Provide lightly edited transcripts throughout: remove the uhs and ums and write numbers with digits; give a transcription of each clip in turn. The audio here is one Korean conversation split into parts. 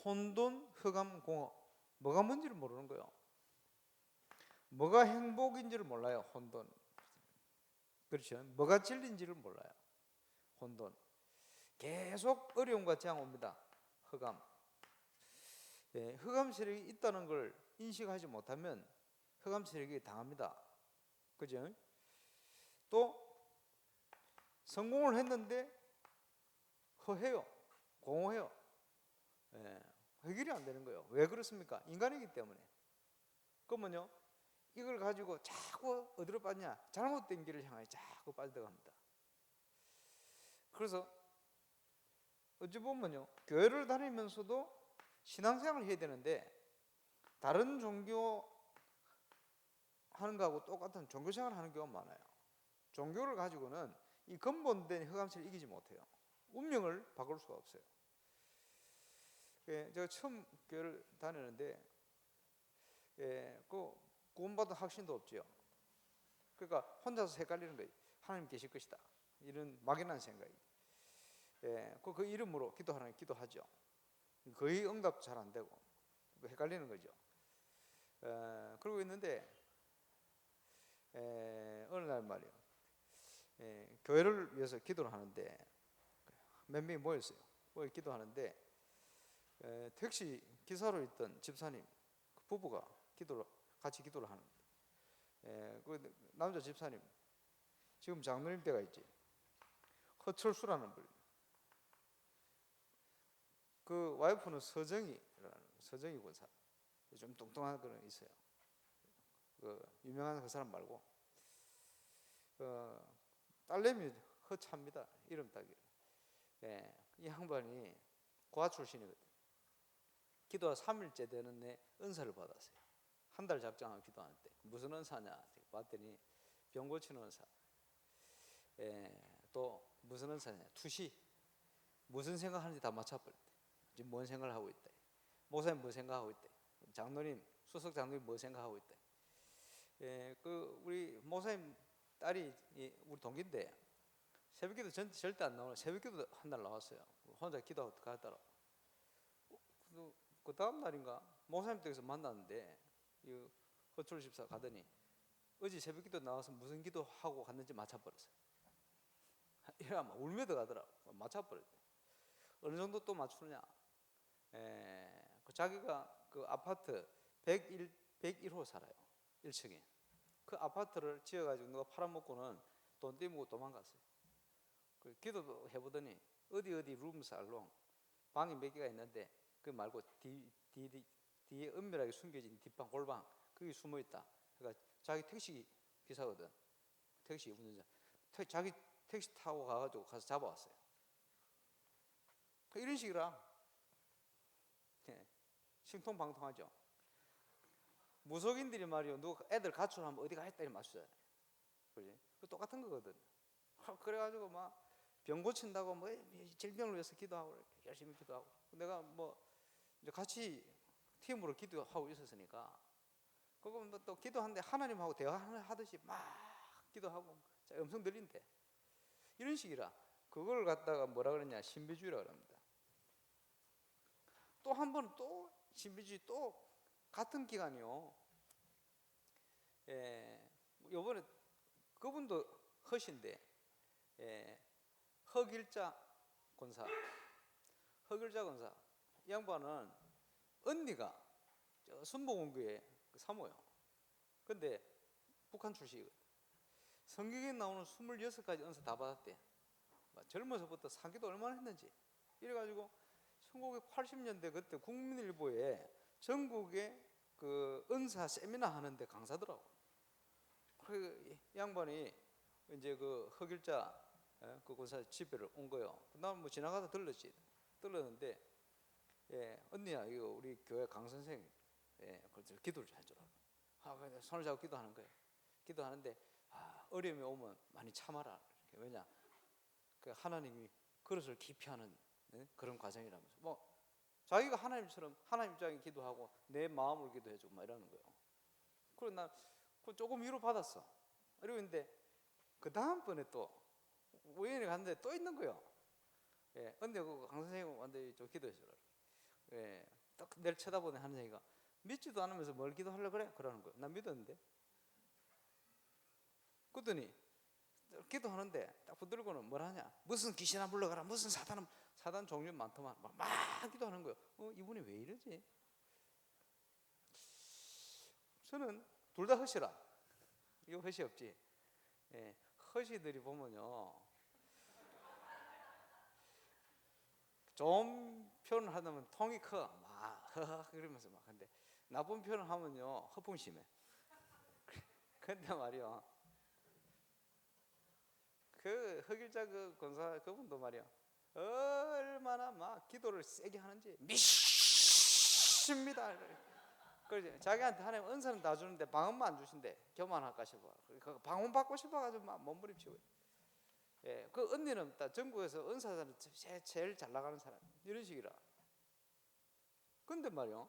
혼돈, 흑암, 공허. 뭐가 뭔지를 모르는 거예요. 뭐가 행복인지를 몰라요. 혼돈. 그렇죠. 뭐가 진리인지를 몰라요. 혼돈. 계속 어려움과 재앙 옵니다. 흑암. 예, 흑암 세력이 있다는 걸 인식하지 못하면 흑암 세력이 당합니다. 그죠? 또 성공을 했는데 허해요. 공허해요. 예, 해결이 안 되는 거예요. 왜 그렇습니까? 인간이기 때문에. 그러면요, 이걸 가지고 자꾸 어디로 빠지냐? 잘못된 길을 향해 자꾸 빠져들어갑니다. 그래서 어찌 보면요, 교회를 다니면서도 신앙생활을 해야 되는데 다른 종교 하는 거하고 똑같은 종교생활을 하는 경우가 많아요. 종교를 가지고는 이 근본된 흑암세를 이기지 못해요. 운명을 바꿀 수가 없어요. 제가 처음 교회를 다니는데 그 구원받은 확신도 없지요. 그러니까 혼자서 헷갈리는 거예요. 하나님 계실 것이다. 이런 막연한 생각이. 그 이름으로 기도하는 기도하죠. 거의 응답도 잘 안 되고 헷갈리는 거죠. 그러고 있는데 어느 날 말이요. 교회를 위해서 기도를 하는데 몇 명이 모였어요. 모여 기도하는데 택시 기사로 있던 집사님 그 부부가 같이 기도를 하는 거예요. 그 남자 집사님 지금 장로님 때가 있지. 허철수라는 분. 그 와이프는 서정희 권사. 좀 뚱뚱한 그런 있어요. 그 유명한 그 사람 말고 딸내미 허차입니다. 이름 따기를. 이 양반이 고아 출신이거든. 기도가 3일째 되는 내 은사를 받았어요. 한 달 작정하고 기도하는 때 무슨 은사냐 봤더니 병 고치는 은사. 또 무슨 은사냐 투시. 무슨 생각하는지 다 맞춰버렸대. 지금 뭔 생각을 하고 있다. 목사님 뭐 생각하고 있다. 장로님 수석 장로님 뭐 생각하고 있다. 그 우리 목사님 딸이 우리 동기인데 새벽기도 절대 안 나오는 새벽기도 한 날 나왔어요. 혼자 기도하고 가더라. 그 다음 날인가 목사님 댁에서 만났는데 이 허철 집사 가더니 어제 새벽기도 나와서 무슨 기도하고 갔는지 맞춰버렸어요. 이러면 울며 들어가더라고. 맞춰버렸대. 어느 정도 또 맞추느냐? 자기가 그 아파트 101호 살아요. 1층에. 그 아파트를 지어가지고 누가 팔아먹고는 돈 떼먹고 도망갔어요. 기도도 해보더니 어디 룸살롱 방이 몇 개가 있는데 그 말고 뒤에 은밀하게 숨겨진 뒷방 골방 거기 숨어있다. 그러니까 자기 택시 기사거든. 택시 운전자. 자기 택시 타고 가가지고 가서 잡아왔어요. 이런 식이라 신통방통하죠. 무속인들이 말이요, 누가 애들 가출하면 어디 가있다 이런 맞추잖아요. 그지? 똑같은 거거든. 그래가지고 막 병 고친다고 뭐 질병을 위해서 기도하고 이렇게 열심히 기도하고 내가 뭐 이제 같이 팀으로 기도하고 있었으니까 그거 또 기도하는데 하나님하고 대화하듯이 막 기도하고 음성 들린대. 이런 식이라 그걸 갖다가 뭐라 그러냐 신비주의라고 합니다. 또 한 번 또 신비주의 또 같은 기간이요. 요번에 그분도 허신데 허길자 권사 이 양반은 언니가 순복음교회 사모요. 근데 북한 출신이거든. 성경에 나오는 26가지 은사 다 받았대. 젊어서부터 사기도 얼마나 했는지. 이래가지고 1980년대 그때 국민일보에 전국에 그 은사 세미나 하는데 강사더라고. 그 양반이 이제 그 허길자 그 권사 집회를 온 거예요. 난 뭐 지나가다 들렀는데 언니야 이거 우리 교회 강 선생 그래서 기도를 좀 해주라. 그래서 손을 잡고 기도하는 거예요. 기도하는데 어려움이 오면 많이 참아라. 왜냐 그 하나님이 그릇을 깊이 하는 그런 과정이라면서 뭐 자기가 하나님처럼 하나님 입장에 기도하고 내 마음을 기도해주고 막 이러는 거예요. 그래서 난 조금 위로 받았어. 그리고 근데 그 다음번에 또 우연히 갔는데 또 있는 거예요. 언니 그 강 선생님 완전히 좀 기도해 주라. 예, 딱 내를 쳐다보네 하는 얘기가 믿지도 않으면서 뭘 기도하려고 그래? 그러는 거예요. 난 믿었는데. 그랬더니 기도하는데 딱 붙들고는 뭘 하냐? 무슨 귀신아 불러가라, 무슨 사단 종류 많더만 막 기도하는 거예요. 이분이 왜 이러지? 저는 둘 다 허시라. 이거 허시 없지. 예, 허시들이 보면요, 좋은 표현을 하면 통이 커, 막 허허 그러면서 막. 근데 나쁜 표현을 하면요 허풍심해. 근데 말이야, 그 흑일자 그 권사 그분도 말이야, 얼마나 막 기도를 세게 하는지 믿습니다. 그러지. 자기한테 하나님 은사는 다 주는데 방언만 안 주신대. 교만할까 싶어. 그 방언 받고 싶어가지고 막 몸부림치고. 예, 그 언니는 딱 전국에서 은사자는 제일 잘 나가는 사람 이런 식이라. 근데 말이요,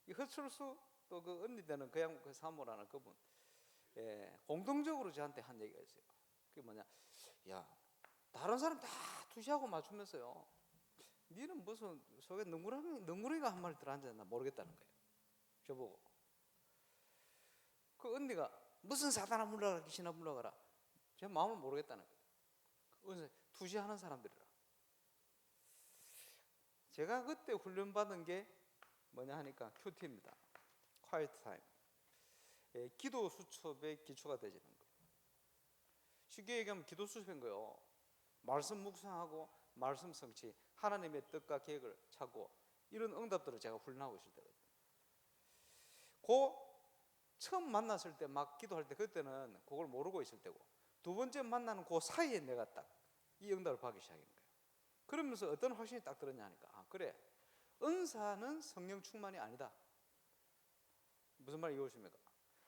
이 허철수 또 그 언니 되는 그 사모라는 그분, 예, 공동적으로 저한테 한 얘기가 있어요. 그게 뭐냐? 야, 다른 사람 다 투시하고 맞추면서요, 니는 무슨 속에 능구렁이가 한 마리 들어앉았나 모르겠다는 거예요. 저보고. 그 언니가 무슨 사단아 물러가라, 귀신아 물러가라, 제 마음을 모르겠다는 거예요. 투시하는 사람들이라. 제가 그때 훈련받은 게 뭐냐 하니까 큐티입니다. quiet time. 예, 기도 수첩의 기초가 되지는 거예요. 쉽게 얘기하면 기도 수첩인 거예요. 말씀 묵상하고 말씀 성취, 하나님의 뜻과 계획을 찾고, 이런 응답들을 제가 훈련하고 있을 때거든요. 처음 만났을 때 막 기도할 때, 그때는 그걸 모르고 있을 때고, 두 번째 만나는 그 사이에 내가 딱 이 응답을 받기 시작한 거예요. 그러면서 어떤 확신이 딱 들었냐 하니까, 아 그래, 은사는 성령 충만이 아니다. 무슨 말이 이해오십니까?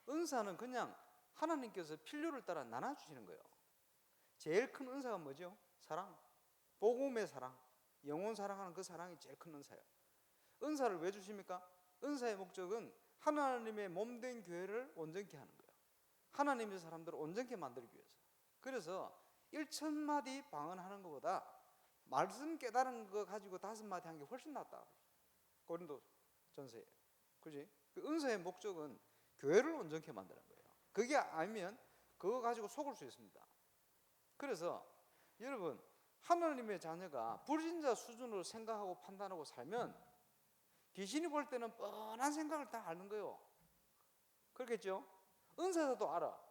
은사는 그냥 하나님께서 필요를 따라 나눠주시는 거예요. 제일 큰 은사가 뭐죠? 사랑, 복음의 사랑, 영혼 사랑하는 그 사랑이 제일 큰 은사예요. 은사를 왜 주십니까? 은사의 목적은 하나님의 몸된 교회를 온전케 하는 거예요. 하나님의 사람들을 온전케 만들기 위해서. 그래서 1,000마디 방언하는 것보다 말씀 깨달은 거 가지고 5마디 한 게 훨씬 낫다. 고린도 전서에. 그지? 그 은사의 목적은 교회를 온전케 만드는 거예요. 그게 아니면 그거 가지고 속을 수 있습니다. 그래서 여러분, 하나님의 자녀가 불신자 수준으로 생각하고 판단하고 살면 귀신이 볼 때는 뻔한 생각을 다 아는 거예요. 그렇겠죠? 은사자도 알아.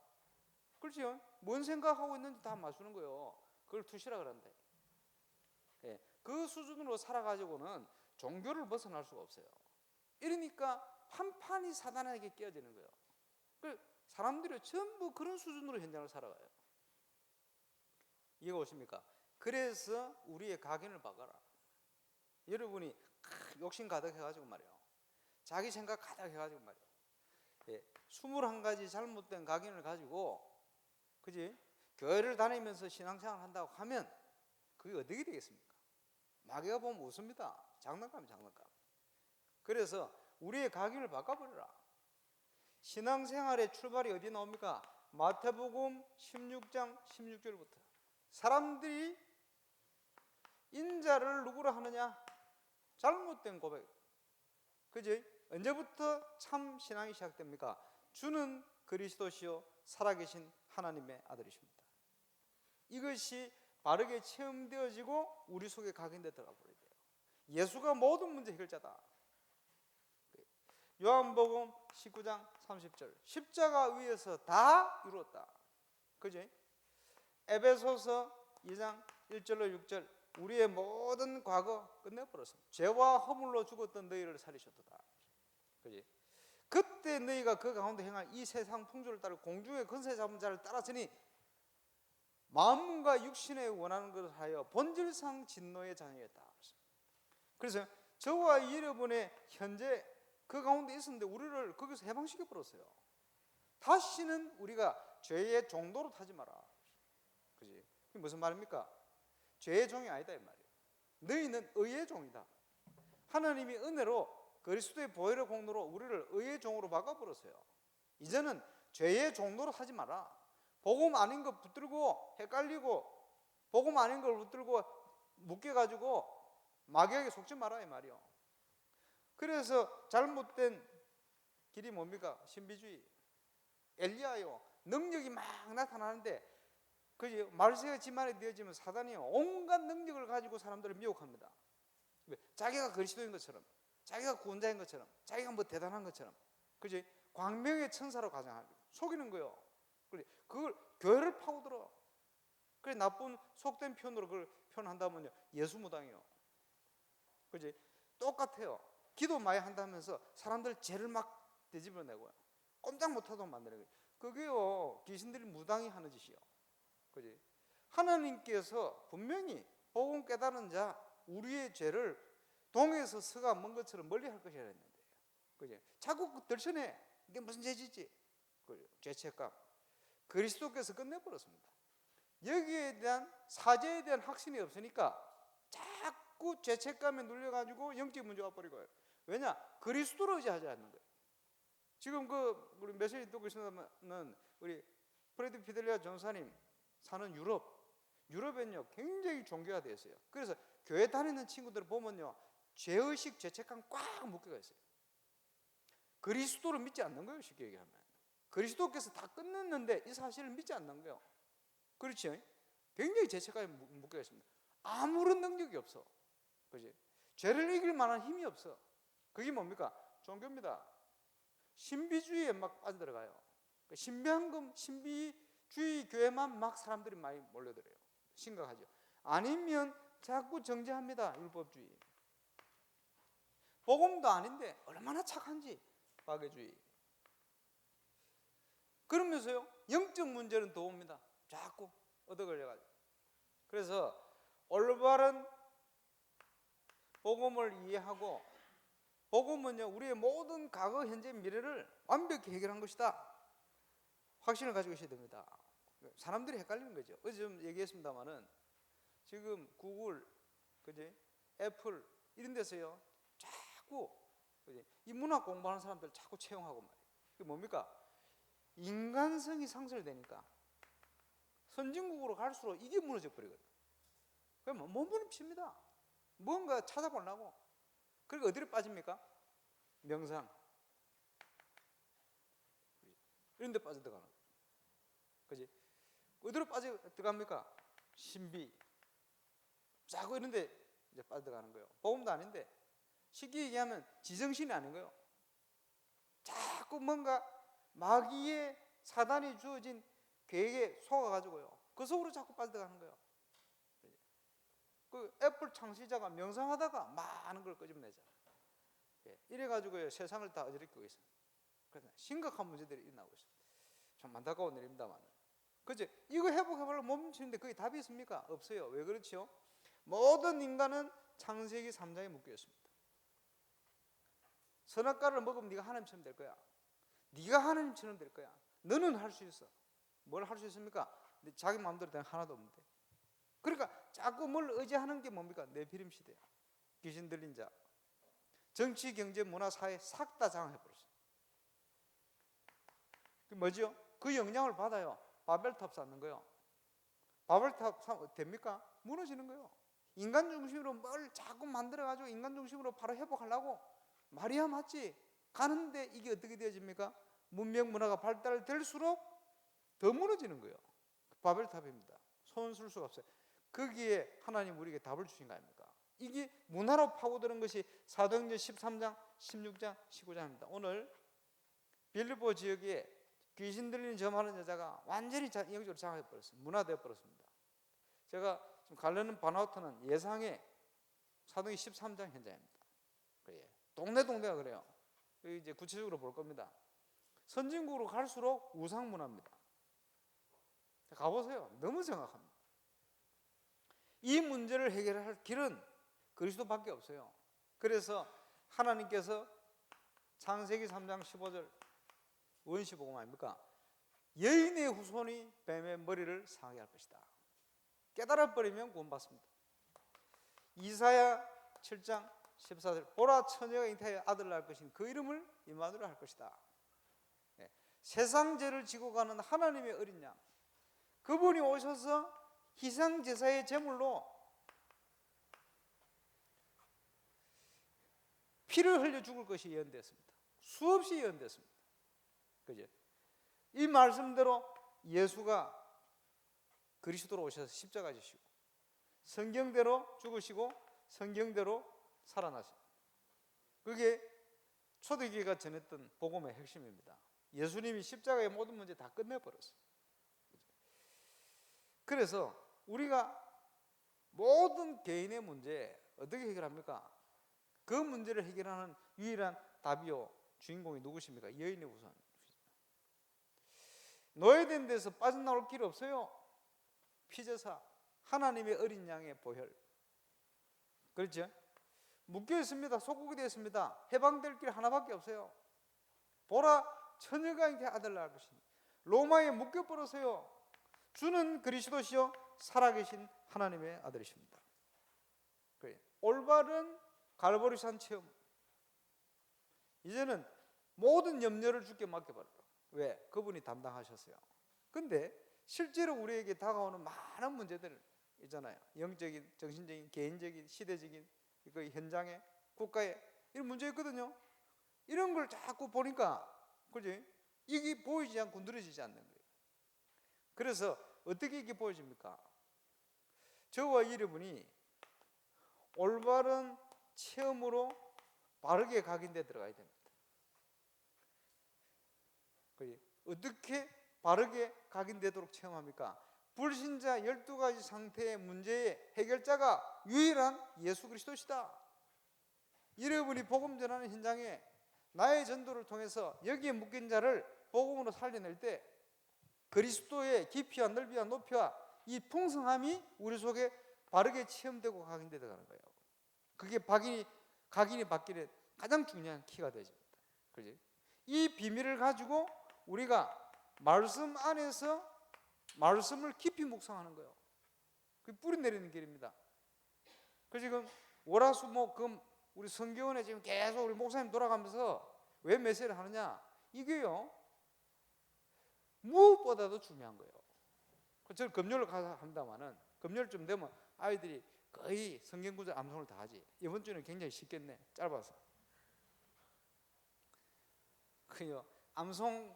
그렇죠? 뭔 생각하고 있는지 다 맞추는 거예요. 그걸 투시라 그런데. 예, 그 수준으로 살아가지고는 종교를 벗어날 수가 없어요. 이러니까 판판이 사단에게 끼어지는 거예요. 그 사람들이 전부 그런 수준으로 현장을 살아가요. 이해가 오십니까? 그래서 우리의 각인을 바꿔라. 여러분이 욕심 가득 해가지고 말이에요, 자기 생각 가득 해가지고 말이에요, 예, 21가지 잘못된 각인을 가지고, 그지? 교회를 다니면서 신앙생활 한다고 하면 그게 어떻게 되겠습니까? 마귀가 보면 웃습니다. 장난감. 그래서 우리의 각인을 바꿔버려라. 신앙생활의 출발이 어디 나옵니까? 마태복음 16장 16절부터. 사람들이 인자를 누구라 하느냐? 잘못된 고백. 그지? 언제부터 참 신앙이 시작됩니까? 주는 그리스도시요 살아계신 하나님의 아들이십니다. 이것이 바르게 체험되어지고 우리 속에 각인돼 들어가 버려야 돼요. 예수가 모든 문제 해결자다. 요한복음 19장 30절, 십자가 위에서 다 이루었다. 그지? 에베소서 2장 1절로 6절, 우리의 모든 과거 끝내버렸습니다. 죄와 허물로 죽었던 너희를 살리셨도다. 그지? 그때 너희가 그 가운데 행할 이 세상 풍조를 따르고 공중의 권세 잡은 자를 따랐으니 마음과 육신에 원하는 것을 하여 본질상 진노의 자녀였다. 그래서 저와 여러분의 현재 그 가운데 있었는데 우리를 거기서 해방시켜 버렸어요. 다시는 우리가 죄의 종도로 타지 마라. 그지? 그게 무슨 말입니까? 죄의 종이 아니다 이 말이에요. 너희는 의의 종이다. 하나님이 은혜로 그리스도의 보혈의 공로로 우리를 의의 종으로 바꿔버렸어요. 이제는 죄의 종로로 하지 마라. 복음 아닌 거 붙들고 헷갈리고 복음 아닌 걸 붙들고 묶여가지고 마귀에게 속지 마라 이 말이요. 그래서 잘못된 길이 뭡니까? 신비주의. 엘리야요, 능력이 막 나타나는데 그 말세가 지만에 되어지면 사단이 온갖 능력을 가지고 사람들을 미혹합니다. 왜? 자기가 그리스도인 것처럼, 자기가 구원자인 것처럼, 자기가 뭐 대단한 것처럼, 그지? 광명의 천사로 가장하고 속이는 거요. 그걸 교회를 파고들어. 그래, 나쁜 속된 표현으로 그걸 표현한다면요, 예수무당이요. 그지? 똑같아요. 기도 많이 한다면서 사람들 죄를 막 되짚어내고요, 꼼짝 못하도록 만드는 거예요. 그게요, 귀신들이 무당이 하는 짓이요. 그지? 하나님께서 분명히 복음 깨달은 자, 우리의 죄를 동에서 서가 먼 것처럼 멀리 할 것이라 했는데, 그지? 자꾸 들춰내. 이게 무슨 죄지지? 죄책감. 그리스도께서 끝내버렸습니다. 여기에 대한 사죄에 대한 확신이 없으니까 자꾸 죄책감에 눌려가지고 영적 문제가 버리고요. 왜냐? 그리스도를 의지하지 않는 거예요. 지금 우리 메시지 듣고 있으면 우리 프레디 피델리아 전사님 사는 유럽엔요 굉장히 종교가 되어 있어요. 그래서 교회 다니는 친구들 보면요, 죄의식, 죄책감 꽉 묶여가 있어요. 그리스도를 믿지 않는 거예요. 쉽게 얘기하면 그리스도께서 다 끝냈는데 이 사실을 믿지 않는 거예요. 그렇죠? 굉장히 죄책감에 묶여 있습니다. 아무런 능력이 없어. 그렇지? 죄를 이길 만한 힘이 없어. 그게 뭡니까? 종교입니다. 신비주의에 막 빠져들어가요. 신비주의 교회만 막 사람들이 많이 몰려들어요. 심각하죠. 아니면 자꾸 정죄합니다. 율법주의. 복음도 아닌데 얼마나 착한지. 박애주의. 그러면서요, 영적 문제는 더 옵니다. 자꾸 얻어걸려가지고. 그래서 올바른 복음을 이해하고, 복음은요 우리의 모든 과거, 현재, 미래를 완벽히 해결한 것이다, 확신을 가지고 있어야 됩니다. 사람들이 헷갈리는 거죠. 어제 좀 얘기했습니다만은 지금 구글, 그지? 애플 이런 데서요 자꾸, 그지? 이 문학 공부하는 사람들 자꾸 채용하고 말이에요. 그게 뭡니까? 인간성이 상실되니까 선진국으로 갈수록 이게 무너져 버리거든요. 그러면 몸부림칩니다. 뭔가 찾아보려고. 그리고 어디로 빠집니까? 명상 이런 데 빠져들어가는 거예요. 그지? 어디로 빠져들어갑니까? 신비 자꾸 이런 데 이제 빠져들어가는 거예요. 복음도 아닌데, 쉽게 얘기하면 지정신이 아닌 거예요. 자꾸 뭔가 마귀의, 사단이 주어진 계획에 속아가지고요, 그 속으로 자꾸 빠져들어가는 거예요. 그 애플 창시자가 명상하다가 많은 걸 끄집어내잖아요. 이래가지고요 세상을 다 어지럽히고 있어요. 그래서 심각한 문제들이 일어나고 있어요. 참 안타까운 일입니다만, 그죠? 이거 회복해보려고 몸치는데 그게 답이 있습니까? 없어요. 왜 그렇죠? 모든 인간은 창세기 3장에 묶여 있습니다. 선악과를 먹으면 네가 하나님처럼 될 거야. 네가 하나님처럼 될 거야. 너는 할 수 있어. 뭘 할 수 있습니까? 자기 마음대로 되는 하나도 없는데. 그러니까 자꾸 뭘 의지하는 게 뭡니까? 네피림 시대야. 귀신 들린 자. 정치, 경제, 문화, 사회 싹 다 장악해버렸어요. 그 뭐죠? 그 영향을 받아요. 바벨탑 쌓는 거예요. 바벨탑 됩니까? 무너지는 거예요. 인간 중심으로 뭘 자꾸 만들어가지고 인간 중심으로 바로 회복하려고 말이야 맞지? 가는데 이게 어떻게 되어집니까? 문명 문화가 발달될수록 더 무너지는 거예요. 바벨탑입니다. 손 쓸 수가 없어요. 거기에 하나님 우리에게 답을 주신 거 아닙니까? 이게 문화로 파고드는 것이 사도행전 13장, 16장, 19장입니다. 오늘 빌립보 지역에 귀신 들리는 점하는 여자가 완전히 영적으로 장악해버렸습니다. 문화되어 버렸습니다. 제가 지금 가려는 바나우트는 예상의 사도행전 13장 현장입니다. 동네가 그래요. 이제 구체적으로 볼 겁니다. 선진국으로 갈수록 우상 문화입니다. 가보세요. 너무 정확합니다. 이 문제를 해결할 길은 그리스도밖에 없어요. 그래서 하나님께서 창세기 3장 15절 원시복음 아닙니까? 여인의 후손이 뱀의 머리를 상하게 할 것이다. 깨달아버리면 구원받습니다. 이사야 7장 14절 보라 처녀가 잉태하여 아들을 낳을 것인 그 이름을 임마누엘 할 것이다. 세상 죄를 지고 가는 하나님의 어린 양, 그분이 오셔서 희생제사의 제물로 피를 흘려 죽을 것이 예언됐습니다. 수없이 예언됐습니다. 그죠? 이 말씀대로 예수가 그리스도로 오셔서 십자가 지시고 성경대로 죽으시고 성경대로 살아나시고, 그게 초대교회가 전했던 복음의 핵심입니다. 예수님이 십자가의 모든 문제 다 끝내버렸어요. 그래서 우리가 모든 개인의 문제 어떻게 해결합니까? 그 문제를 해결하는 유일한 답이요 주인공이 누구십니까? 여인의 우선. 노예된 데서 빠져나올 길 없어요. 피제사, 하나님의 어린 양의 보혈. 그렇죠? 묶여 있습니다. 속국이 되어 있습니다. 해방될 길 하나밖에 없어요. 보라, 처녀가 이렇게 아들 낳을 것이니 로마에 묶여 버렸어요. 주는 그리스도시요 살아계신 하나님의 아들이십니다. 올바른 갈보리산 체험. 이제는 모든 염려를 주께 맡겨버려요. 왜? 그분이 담당하셨어요. 근데 실제로 우리에게 다가오는 많은 문제들 있잖아요. 영적인, 정신적인, 개인적인, 시대적인, 그 현장에, 국가에 이런 문제 있거든요. 이런 걸 자꾸 보니까, 그지? 이게 보이지 않고 누려지지 않는 거예요. 그래서 어떻게 이게 보여집니까? 저와 여러분이 올바른 체험으로 바르게 각인돼 들어가야 됩니다. 어떻게 바르게 각인되도록 체험합니까? 불신자 12가지 상태의 문제의 해결자가 유일한 예수 그리스도시다. 여러분이 복음 전하는 현장에 나의 전도를 통해서 여기에 묶인 자를 복음으로 살려낼 때 그리스도의 깊이와 넓이와 높이와 이 풍성함이 우리 속에 바르게 체험되고 각인되어 가는 거예요. 그게 각인이 받기는 가장 중요한 키가 되집니다. 그지? 이 비밀을 가지고 우리가 말씀 안에서 말씀을 깊이 묵상하는 거예요. 그게 뿌리 내리는 길입니다. 그 지금 월화수목금 우리 성경원에 지금 계속 우리 목사님 돌아가면서 왜 메시지를 하느냐? 이게요 무엇보다도 중요한 거예요. 저는 금요일 가서 합니다만은 금요일쯤 되면 아이들이 거의 성경 구절 암송을 다 하지. 이번 주는 굉장히 쉽겠네. 짧아서. 그요 암송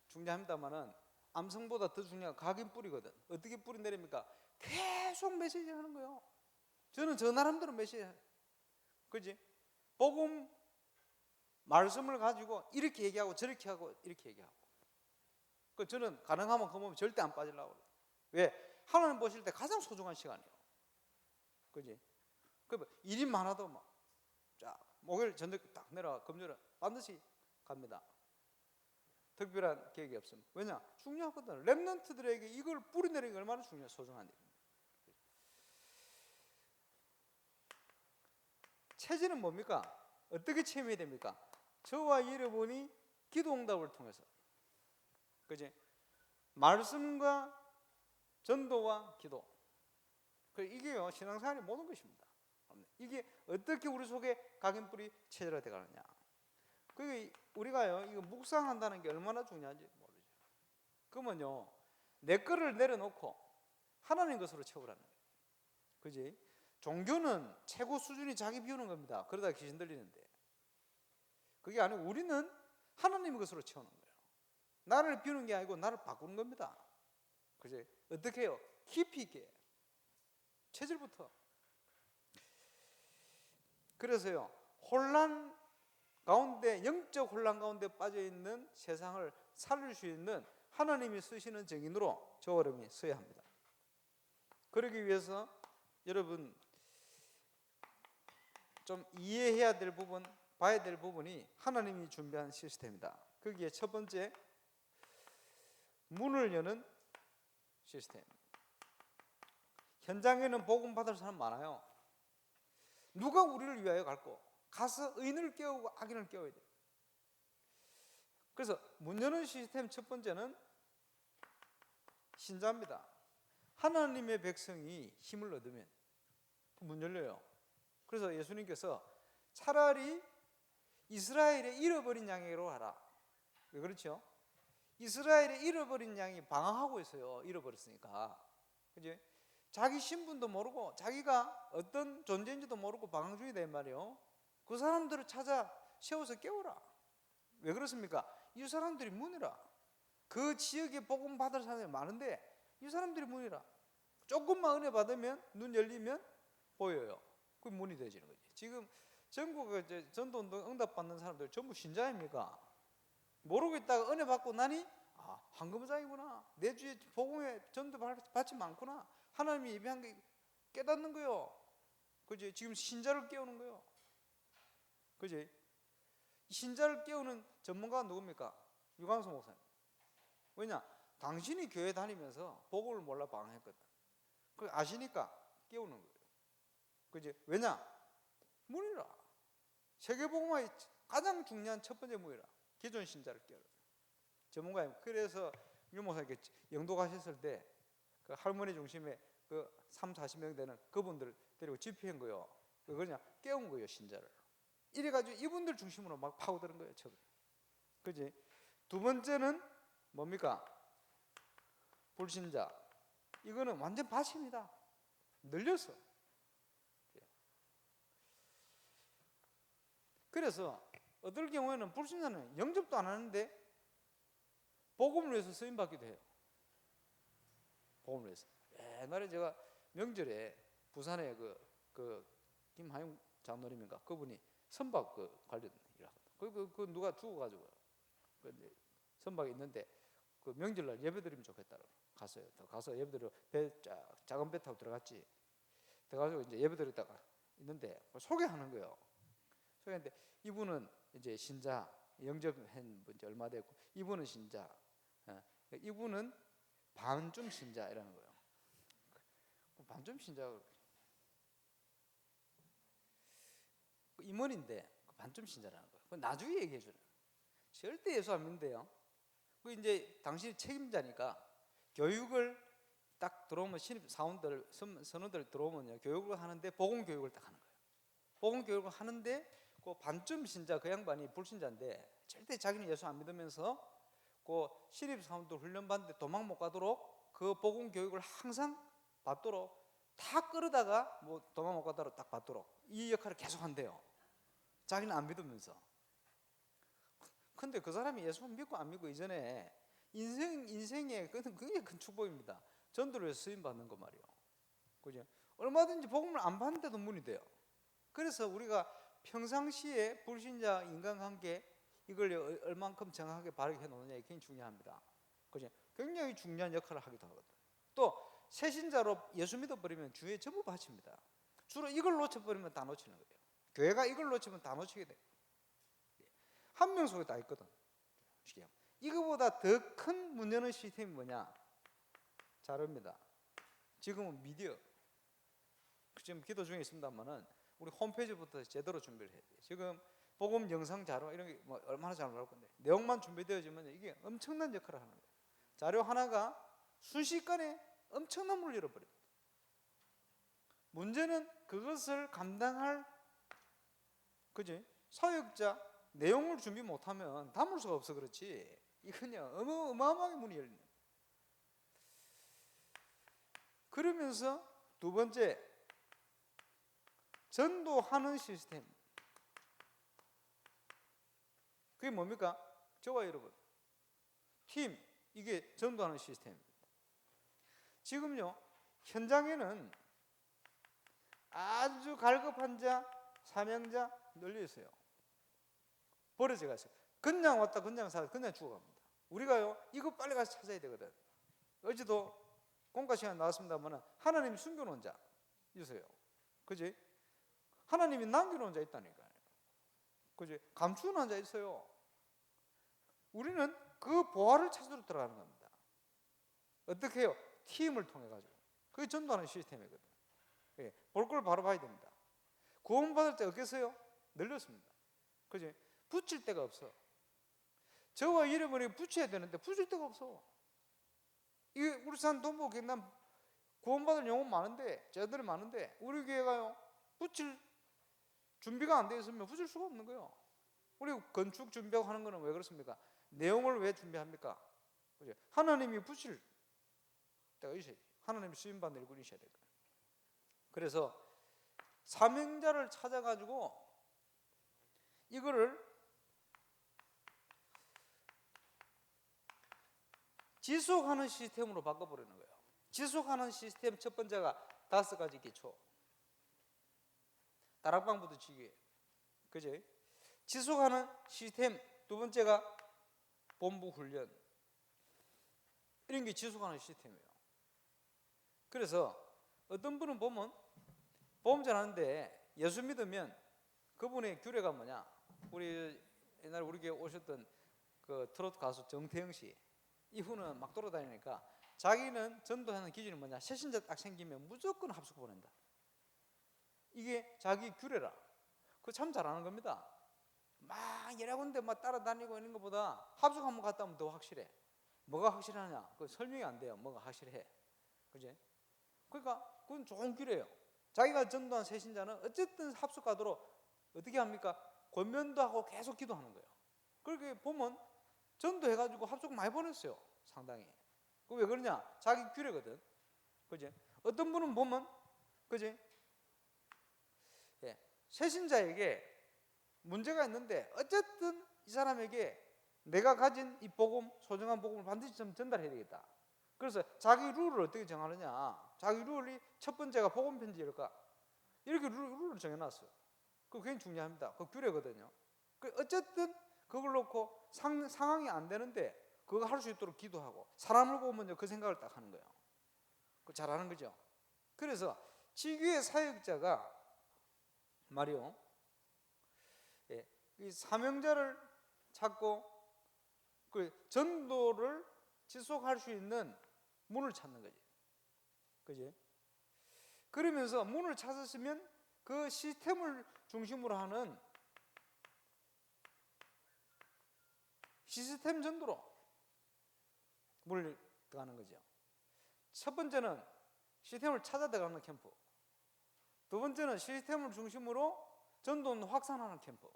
중요합니다만은 암송보다 더 중요한 각인 뿌리거든. 어떻게 뿌리 내립니까? 계속 메시지 하는 거예요. 저는 저 나름대로 메시지 해요. 그지? 복음 말씀을 가지고 이렇게 얘기하고 저렇게 하고 이렇게 얘기하고. 그 저는 가능하면 그 몸에 절대 안 빠지려고 그래요. 왜? 하나님 보실 때 가장 소중한 시간이에요. 그지? 그 일이 많아도 막, 자, 목요일 저녁 딱 내려가 금요일은 반드시 갑니다. 특별한 계획이 없습니다. 왜냐? 중요하거든. 렘넌트들에게 이걸 뿌리내리는 게 얼마나 중요해, 소중한 일입니다. 체질은 뭡니까? 어떻게 체험해야 됩니까? 저와 여러분이 기도 응답을 통해서, 그지? 말씀과 전도와 기도. 이게요 신앙생활의 모든 것입니다. 이게 어떻게 우리 속에 각인뿌리 체질화 되어 가느냐. 그게 우리가요 이거 묵상한다는 게 얼마나 중요한지 모르죠. 그러면요 내 거를 내려놓고 하나님 것으로 채우라는 거예요. 그지? 종교는 최고 수준이 자기 비우는 겁니다. 그러다 귀신 들리는데 그게 아니고 우리는 하나님의 것으로 채우는 거예요. 나를 비우는 게 아니고 나를 바꾸는 겁니다. 그지? 어떻게 해요? 깊이 있게 체질부터. 그래서요 혼란 가운데, 영적 혼란 가운데 빠져있는 세상을 살릴 수 있는 하나님이 쓰시는 증인으로 저와 여러분이 서야 합니다. 그러기 위해서 여러분 좀 이해해야 될 부분, 봐야 될 부분이 하나님이 준비한 시스템이다. 거기에 첫 번째 문을 여는 시스템. 현장에는 복음 받을 사람 많아요. 누가 우리를 위하여 갈고? 가서 의인을 깨우고 악인을 깨워야 돼요. 그래서 문 여는 시스템 첫 번째는 신자입니다. 하나님의 백성이 힘을 얻으면 문 열려요. 그래서 예수님께서 차라리 이스라엘의 잃어버린 양에게로 하라. 왜 그렇죠? 이스라엘의 잃어버린 양이 방황하고 있어요. 잃어버렸으니까. 그죠? 자기 신분도 모르고 자기가 어떤 존재인지도 모르고 방황 중이다 이 말이에요. 그 사람들을 찾아 세워서 깨우라. 왜 그렇습니까? 이 사람들이 문이라. 그 지역에 복음 받을 사람이 많은데 이 사람들이 문이라. 조금만 은혜 받으면, 눈 열리면 보여요. 그 문이 되지는 거지. 지금 전국에 이제 전도운동 응답 받는 사람들 전부 신자입니까? 모르고 있다가 은혜 받고 나니 황금장이구나. 내 주에 복음에 전도 받지 많구나. 하나님이 예배한 게 깨닫는 거요. 그지? 지금 신자를 깨우는 거요. 그지? 신자를 깨우는 전문가가 누굽니까? 유광수 목사님. 왜냐? 당신이 교회 다니면서 복음을 몰라 방황했거든. 그 아시니까 깨우는 거예요. 그지? 왜냐? 문이라. 세계복음화의 가장 중요한 첫 번째 문이라. 기존 신자를 깨우라. 전문가님. 그래서 유 목사님께 영도 가셨을 때 그 할머니 중심에 그 30-40명 되는 그분들 데리고 집회한 거요. 왜 그러냐? 깨운 거예요, 신자를. 이래가지고 이분들 중심으로 막 파고드는 거예요, 처음에. 그지? 두 번째는 뭡니까? 불신자. 이거는 완전 밭입니다. 늘려서. 그래서 어떨 경우에는 불신자는 영접도 안 하는데 복음을 위해서 쓰임 받기도 해요. 복음을 위해서. 옛날에 제가 명절에 부산에 그 김하용 장로님인가 그분이 선박 관련 일하거든. 그 누가 죽어가지고 선박에 있는데 그 명절날 예배드리면 좋겠다고 갔어요. 가서 예배드려 작은 배 타고 들어갔지. 들어가서 이제 예배드렸다가 있는데 소개하는 거예요. 소개했는데 이분은 이제 신자 영접한 지 얼마 됐고 이분은 신자, 이분은 반쯤 신자라는 거예요. 반쯤 신자 임원인데 반쯤 신자라는 거예요. 나중에 얘기해 주는. 절대 예수 안 믿는데요. 그 이제 당신이 책임자니까 교육을 딱 들어오면 신입 사원들 선원들 들어오면요 교육을 하는데 복음 교육을 딱 하는 거예요. 복음 교육을 하는데 그 반쯤 신자 그 양반이 불신자인데 절대 자기는 예수 안 믿으면서 그 신입 사원들 훈련 받는데 도망 못 가도록 그 복음 교육을 항상 받도록 다 끌어다가 뭐 도망 못 가도록 딱 받도록 이 역할을 계속 한대요. 자기는 안 믿으면서. 근데 그 사람이 예수 믿고 안 믿고 이전에 인생에 그것은 굉장히 큰 축복입니다. 전도를 해서 쓰임 받는 거 말이요. 그죠? 얼마든지 복음을 안 받는데도 문이 돼요. 그래서 우리가 평상시에 불신자 인간관계 이걸 얼만큼 정확하게 바르게 해놓느냐 이게 굉장히 중요합니다. 그죠? 굉장히 중요한 역할을 하기도 하거든. 또 새신자로 예수 믿어버리면 주위에 전부 바칩니다. 주로 이걸 놓쳐버리면 다 놓치는 거예요. 교회가 이걸 놓치면 다 놓치게 돼요. 한 명 속에 다 있거든. 이거보다 더 큰 문 여는 시스템이 뭐냐? 자료입니다. 지금은 미디어. 지금 기도 중에 있습니다만은 우리 홈페이지부터 제대로 준비를 해야 돼요. 지금 복음 영상 자료 이런 게 뭐 얼마나 잘 나올 건데 내용만 준비되어지면 이게 엄청난 역할을 하는 거예요. 자료 하나가 순식간에 엄청난 물을 잃어버립니다. 문제는 그것을 감당할 그지? 사역자 내용을 준비 못하면 담을 수가 없어. 그렇지 이거냐 어마어마하게 문이 열리는. 그러면서 두 번째 전도하는 시스템. 그게 뭡니까? 저와 여러분 팀 이게 전도하는 시스템입니다. 지금요 현장에는 아주 갈급한 자 사명자 널려 있어요. 버려져 갔어요. 그냥 왔다 그냥 사 그냥 죽어갑니다. 우리가요 이거 빨리 가서 찾아야 되거든. 어제도 공과 시간 나왔습니다만 하나님이 숨겨놓은 자 있어요. 그지? 하나님이 남겨놓은 자 있다니까요. 그지? 감추는 자 있어요. 우리는 그 보화를 찾으러 들어가는 겁니다. 어떻게 해요? 팀을 통해 가지고. 그게 전도하는 시스템이거든. 예, 볼 걸 바로 봐야 됩니다. 구원받을 때 어땠어요? 늘렸습니다. 그지? 붙일 데가 없어. 저와 잃어버리고 붙여야 되는데 붙일 데가 없어. 이 울산 동부 경남 구원받을 영혼 많은데 제자들이 많은데 우리 교회가요 붙일 준비가 안 되어 있으면 붙일 수가 없는 거예요. 우리 건축 준비하고 하는 거는 왜 그렇습니까? 내용을 왜 준비합니까? 그죠? 하나님이 붙일 때가 있어야 돼요. 하나님이 쓰임받는 일꾼이 있어야 돼요. 그래서 사명자를 찾아가지고 이거를 지속하는 시스템으로 바꿔버리는 거예요. 지속하는 시스템 첫 번째가 5가지 기초. 다락방부터 지기예요. 그죠? 지속하는 시스템 두 번째가 본부 훈련. 이런 게 지속하는 시스템이에요. 그래서 어떤 분은 보면 보험 잘하는데 예수 믿으면 그분의 규례가 뭐냐? 우리 옛날에 우리 교회 오셨던 그 트로트 가수 정태영 씨, 이분은 막 돌아다니니까 자기는 전도하는 기준이 뭐냐? 새신자 딱 생기면 무조건 합숙 보낸다. 이게 자기 규례라. 그거 참 잘하는 겁니다. 막 여러 군데 막 따라다니고 있는 것보다 합숙 한번 갔다 오면 더 확실해. 뭐가 확실하냐? 그 설명이 안 돼요. 뭐가 확실해. 그지? 그러니까 그건 좋은 규례예요. 자기가 전도한 새신자는 어쨌든 합숙 가도록 어떻게 합니까? 권면도 하고 계속 기도하는 거예요. 그렇게 보면 전도해가지고 합숙 많이 보냈어요. 상당히. 그 왜 그러냐? 자기 규례거든. 그지? 어떤 분은 보면, 그지? 예. 새신자에게 문제가 있는데 어쨌든 이 사람에게 내가 가진 이 복음, 소중한 복음을 반드시 좀 전달해야 되겠다. 그래서 자기 룰을 어떻게 정하느냐? 자기 룰이 첫 번째가 복음 편지일까? 이렇게 룰을 정해놨어요. 그거 굉장히 중요합니다. 그 규례거든요. 어쨌든 그걸 놓고 상황이 안 되는데 그거 할 수 있도록 기도하고 사람을 보면 그 생각을 딱 하는 거예요. 그거 잘하는 거죠. 그래서 지교의 사역자가 말이요, 예, 이 사명자를 찾고 그 전도를 지속할 수 있는 문을 찾는 거지. 그지? 그러면서 문을 찾았으면 그 시스템을 중심으로 하는 시스템 전도로 문을 들어가는 거죠. 첫 번째는 시스템을 찾아 들어가는 캠프. 두 번째는 시스템을 중심으로 전도는 확산하는 캠프.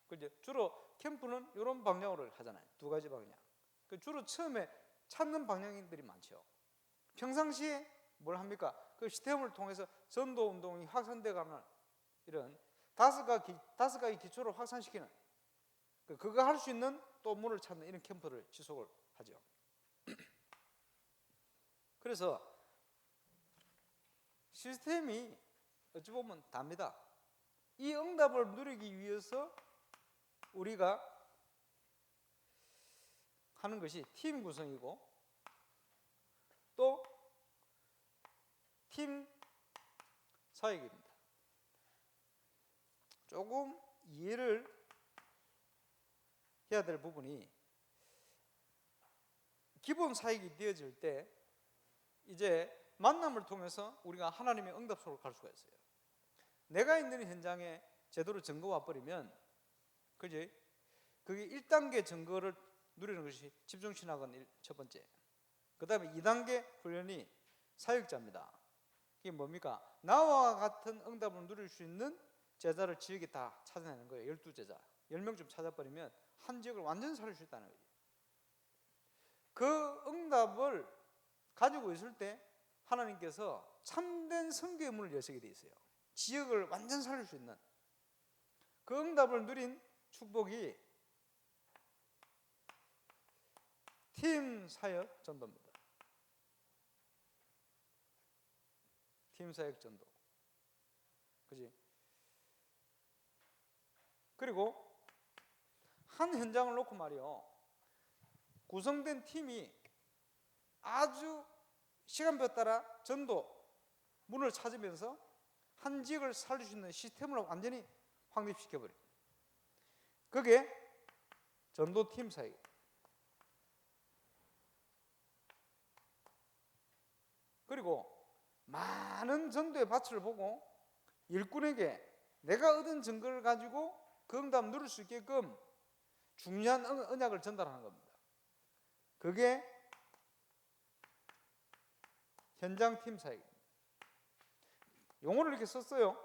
그죠? 주로 캠프는 이런 방향으로 하잖아요. 2가지 방향. 주로 처음에 찾는 방향들이 많죠. 평상시에 뭘 합니까? 그 시스템을 통해서 전도 운동이 확산돼 가는 이런 5가지 기초를 확산시키는, 그거 할 수 있는 또 문을 찾는 이런 캠프를 지속을 하죠. 그래서 시스템이 어찌 보면 답니다. 이 응답을 누리기 위해서 우리가 하는 것이 팀 구성이고 또 팀 사역입니다. 조금 이해를 해야 될 부분이, 기본 사역이 되어질 때 이제 만남을 통해서 우리가 하나님의 응답 속으로 갈 수가 있어요. 내가 있는 현장에 제대로 증거가 와버리면, 그지? 그게 1단계 증거를 누리는 것이 집중신학은 첫 번째. 그 다음에 2단계 훈련이 사역자입니다. 이게 뭡니까? 나와 같은 응답을 누릴 수 있는 제자를 지역에 다 찾아내는 거예요. 12제자. 10명쯤 찾아버리면 한 지역을 완전히 살릴 수 있다는 거죠. 그 응답을 가지고 있을 때 하나님께서 참된 선교의 문을 여시게 돼 있어요. 지역을 완전 살릴 수 있는 그 응답을 누린 축복이 팀 사역 전도입니다. 팀 사역 전도. 그지? 그리고 한 현장을 놓고 말이요, 구성된 팀이 아주 시간표 따라 전도 문을 찾으면서 한 지역을 살릴 수 있는 시스템을 완전히 확립시켜버려요. 그게 전도팀 사역. 그리고 많은 전도의 밭을 보고 일꾼에게 내가 얻은 증거를 가지고 그 응답 누릴 수 있게끔 중요한 언약을 전달하는 겁니다. 그게 현장팀 사역입니다. 용어를 이렇게 썼어요.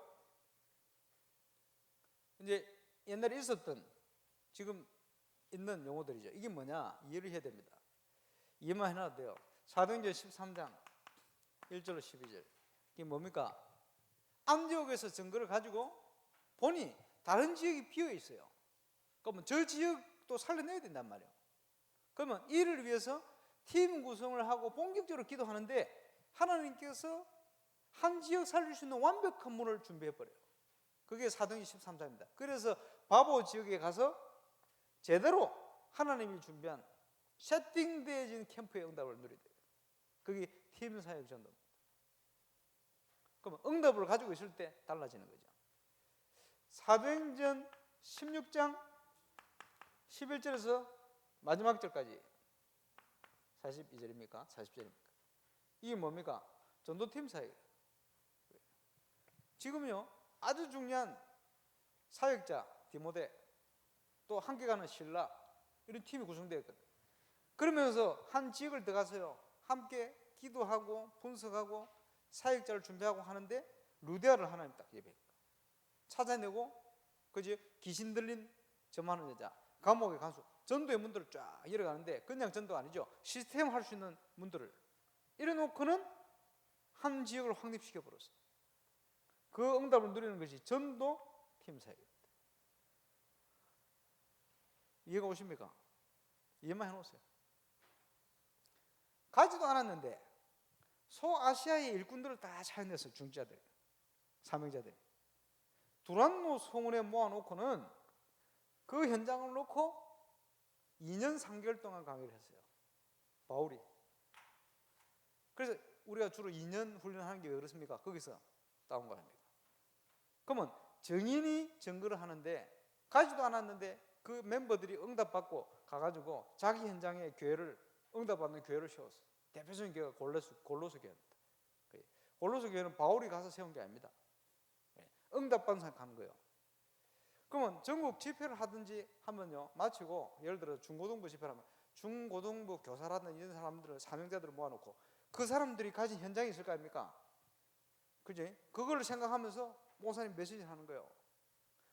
이제 옛날에 있었던, 지금 있는 용어들이죠. 이게 뭐냐? 이해를 해야 됩니다. 이해만 해놔도 돼요. 사도행전 13장 1절로 12절. 이게 뭡니까? 안디옥에서 증거를 가지고 보니 다른 지역이 비어 있어요. 그러면 저 지역도 살려내야 된단 말이에요. 그러면 이를 위해서 팀 구성을 하고 본격적으로 기도하는데 하나님께서 한 지역 살릴 수 있는 완벽한 문을 준비해버려요. 그게 사도행전 13장입니다. 그래서 바보 지역에 가서 제대로 하나님이 준비한 세팅되어진 캠프의 응답을 누리게 돼요. 그게 팀 사역 전도입니다. 그러면 응답을 가지고 있을 때 달라지는 거죠. 사도행전 16장 11절에서 마지막 절까지 42절입니까? 40절입니까? 이게 뭡니까? 전도팀 사역. 지금요 아주 중요한 사역자 디모데, 또 함께 가는 신라, 이런 팀이 구성되어 있거든요. 그러면서 한 지역을 들어가서요 함께 기도하고 분석하고 사역자를 준비하고 하는데 루디아를 하나님 딱 예배해요. 찾아내고 그지 귀신 들린 점하는 여자, 감옥의 간수, 전도의 문들을 쫙 열어가는데 그냥 전도가 아니죠. 시스템 할 수 있는 문들을 이래놓고는 한 지역을 확립시켜 버렸어요. 그 응답을 누리는 것이 전도 팀 사역입니다. 이해가 오십니까? 이해만 해놓으세요. 가지도 않았는데 소아시아의 일꾼들을 다 찾아냈어요. 중지자들, 사명자들. 두란노 성원에 모아놓고는 그 현장을 놓고 2년 3개월 동안 강의를 했어요. 바울이. 그래서 우리가 주로 2년 훈련하는 게 왜 그렇습니까? 거기서 따온 거 아닙니까? 그러면 정인이 증거를 하는데 가지도 않았는데 그 멤버들이 응답받고 가가지고 자기 현장에 교회를, 응답받는 교회를 세웠어요. 대표적인 교회가 골로새 교회입니다. 골로새 교회는 바울이 가서 세운 게 아닙니다. 응답받는 사람 가는 거예요. 그러면 전국 집회를 하든지 하면요, 마치고 예를 들어 중고등부 집회를 하면 중고등부 교사라든 이런 사람들을, 사명자들을 모아놓고 그 사람들이 가진 현장이 있을 거 아닙니까? 그지? 그걸 생각하면서 목사님 메시지를 하는 거예요.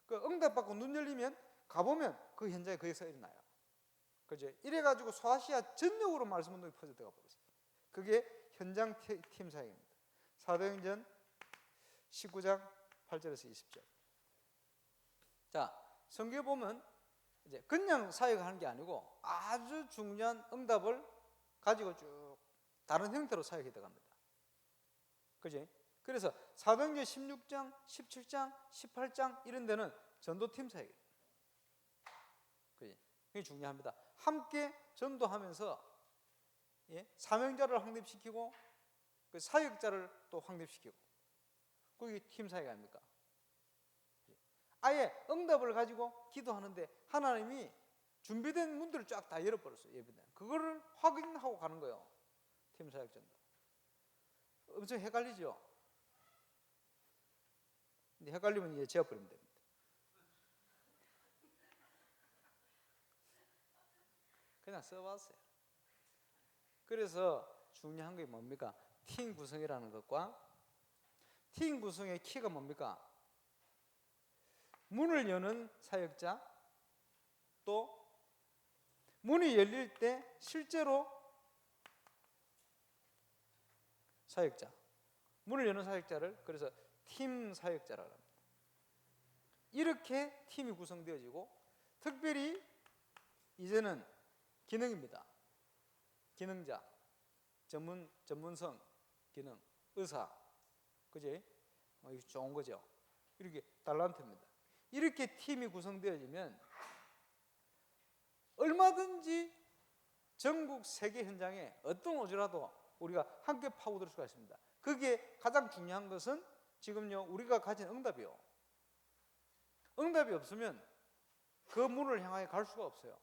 그 응답받고 눈 열리면 가보면 그 현장에 그 역사가 일어나요. 그지? 이래가지고 소아시아 전역으로 말씀 운동이 퍼져들어가 버렸어요. 그게 현장 팀 사역입니다. 사도행전 19장 8절에서 20절. 자, 성경에 보면 이제 그냥 사역하는 게 아니고 아주 중요한 응답을 가지고 쭉 다른 형태로 사역해 들어갑니다. 그지? 그래서 사도행전 16장, 17장, 18장 이런 데는 전도팀 사역이에요. 그지? 그게 중요합니다. 함께 전도하면서 사명자를 확립시키고 그 사역자를 또 확립시키고, 그게 팀 사역 아닙니까? 아예 응답을 가지고 기도하는데 하나님이 준비된 문들을 쫙 다 열어버렸어요. 예배는 그거를 확인하고 가는 거예요. 팀 사역 전도. 엄청 헷갈리죠? 근데 헷갈리면 이제 지워버리면 됩니다. 그냥 써봤어요. 그래서 중요한 게 뭡니까? 팀 구성이라는 것과 팀 구성의 키가 뭡니까? 문을 여는 사역자, 또 문이 열릴 때 실제로 사역자, 문을 여는 사역자를 그래서 팀 사역자라고 합니다. 이렇게 팀이 구성되어지고, 특별히 이제는 기능입니다. 기능자, 전문성, 기능, 의사, 그지? 이거 좋은 거죠. 이렇게 달란트입니다. 이렇게 팀이 구성되어지면 얼마든지 전국 세계 현장에 어떤 오지라도 우리가 함께 파고들 수가 있습니다. 그게 가장 중요한 것은 지금요 우리가 가진 응답이요. 응답이 없으면 그 문을 향하여 갈 수가 없어요.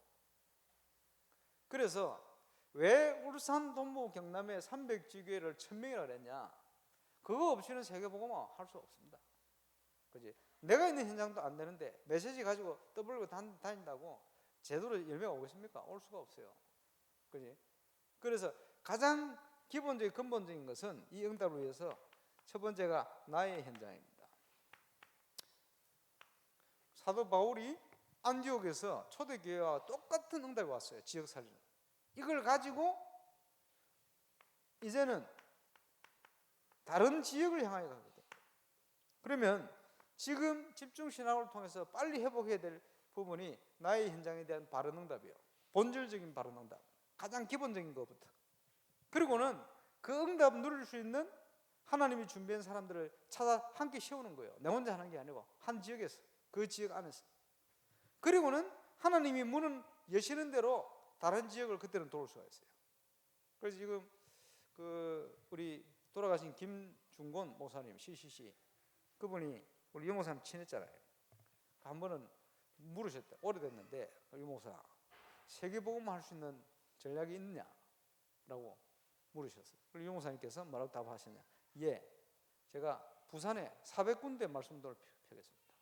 그래서 왜 울산, 동부, 경남에 300지교회를 1000명이라 그랬냐? 그거 없이는 세계복음화 할 수 없습니다. 그지? 내가 있는 현장도 안 되는데 메시지 가지고 떠벌고 다닌다고 제대로 열매가 오겠습니까? 올 수가 없어요. 그지? 그래서 가장 기본적인 근본적인 것은 이 응답을 위해서 첫 번째가 나의 현장입니다. 사도 바울이 안디옥에서 초대교회와 똑같은 응답이 왔어요. 지역 살리는. 이걸 가지고 이제는 다른 지역을 향하여 가거든요. 그러면 지금 집중신학을 통해서 빨리 회복해야 될 부분이 나의 현장에 대한 바른 응답이에요. 본질적인 바른 응답, 가장 기본적인 것부터. 그리고는 그 응답 누릴 수 있는 하나님이 준비한 사람들을 찾아 함께 세우는 거예요. 내 혼자 하는 게 아니고 한 지역에서, 그 지역 안에서. 그리고는 하나님이 문은 여시는 대로 다른 지역을 그때는 도울 수가 있어요. 그래서 지금 우리 돌아가신 김중곤 목사님, CCC, 그분이 우리 유 목사님 친했잖아요. 한 번은 물으셨대. 오래됐는데 유 목사, 세계복음을 할 수 있는 전략이 있느냐라고 물으셨어요. 그리고 유 목사님께서 뭐라고 답하셨냐? 예, 제가 부산에 400군데 말씀도를 펴겠습니다.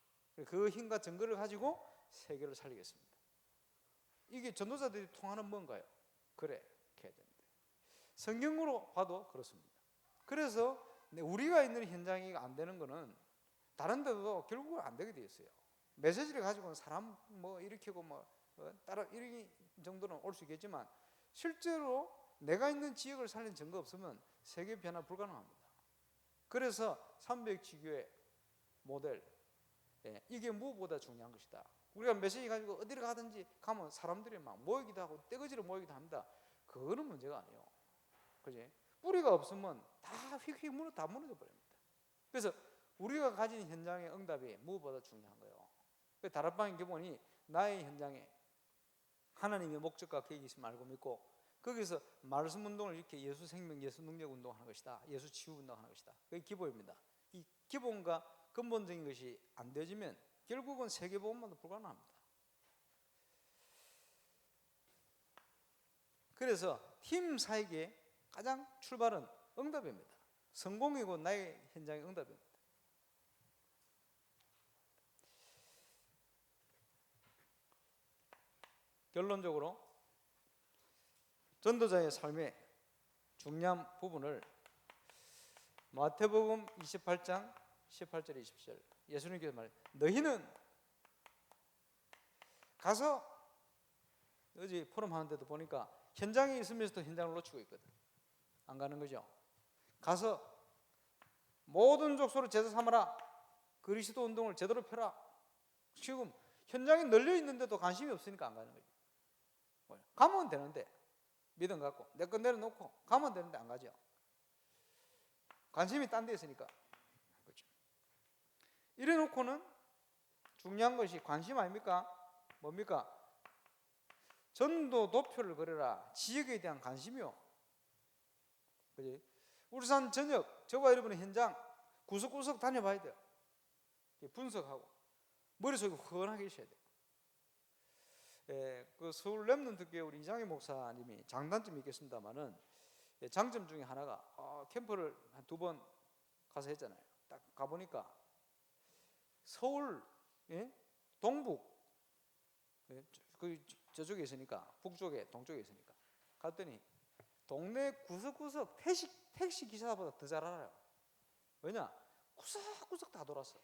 그 힘과 증거를 가지고 세계를 살리겠습니다. 이게 전도자들이 통하는 뭔가요? 그래, 해야 됩니다. 성경으로 봐도 그렇습니다. 그래서 우리가 있는 현장이 안 되는 거는 다른 데도 결국은 안 되게 돼 있어요. 메시지를 가지고는 사람 뭐 일으키고 뭐 따라 이런 정도는 올 수 있겠지만 실제로 내가 있는 지역을 살린 증거 없으면 세계 변화 불가능합니다. 그래서 300지교의 모델, 이게 무엇보다 중요한 것이다. 우리가 메시지 가지고 어디를 가든지 가면 사람들이 막 모이기도 하고 떼거지로 모이기도 합니다. 그거는 문제가 아니에요. 그지? 뿌리가 없으면 다 휙휙 다 무너져 버립니다. 그래서 우리가 가진 현장의 응답이 무엇보다 중요한 거예요. 다락방의 기본이 나의 현장에 하나님의 목적과 계획이 있음을 알고 믿고 거기서 말씀 운동을 이렇게 예수 생명, 예수 능력 운동하는 것이다. 예수 치유 운동하는 것이다. 그게 기본입니다. 이 기본과 근본적인 것이 안 되어지면 결국은 세계복음만도 불가능합니다. 그래서 팀 사역의 가장 출발은 응답입니다. 성공이고 나의 현장의 응답입니다. 결론적으로 전도자의 삶의 중요한 부분을 마태복음 28장 18절 20절 예수님께서 말해요. 너희는 가서, 어제 포럼 하는데도 보니까 현장에 있으면서도 현장을 놓치고 있거든. 안 가는 거죠. 가서 모든 족속을 제자 삼아라. 그리스도 운동을 제대로 펴라. 지금 현장에 널려 있는데도 관심이 없으니까 안 가는 거죠. 가면 되는데 믿음 갖고 내 건 내려놓고 가면 되는데 안 가죠. 관심이 딴 데 있으니까. 그렇죠. 이래 놓고는 중요한 것이 관심 아닙니까? 뭡니까? 전도 도표를 그려라. 지역에 대한 관심이요. 그지? 울산 전역 저와 여러분의 현장 구석구석 다녀봐야 돼요. 분석하고 머릿속에 훤하게 있어야 돼요. 그 서울 렘넌트 교회 우리 이장희 목사님이 장단점이 있겠습니다만은 장점 중에 하나가 캠프를 한 2번 가서 했잖아요. 딱 가보니까 서울 동북 저쪽에 있으니까 북쪽에 동쪽에 있으니까 갔더니 동네 구석구석 택시 기사보다 더 잘 알아요. 왜냐? 구석구석 다 돌았어.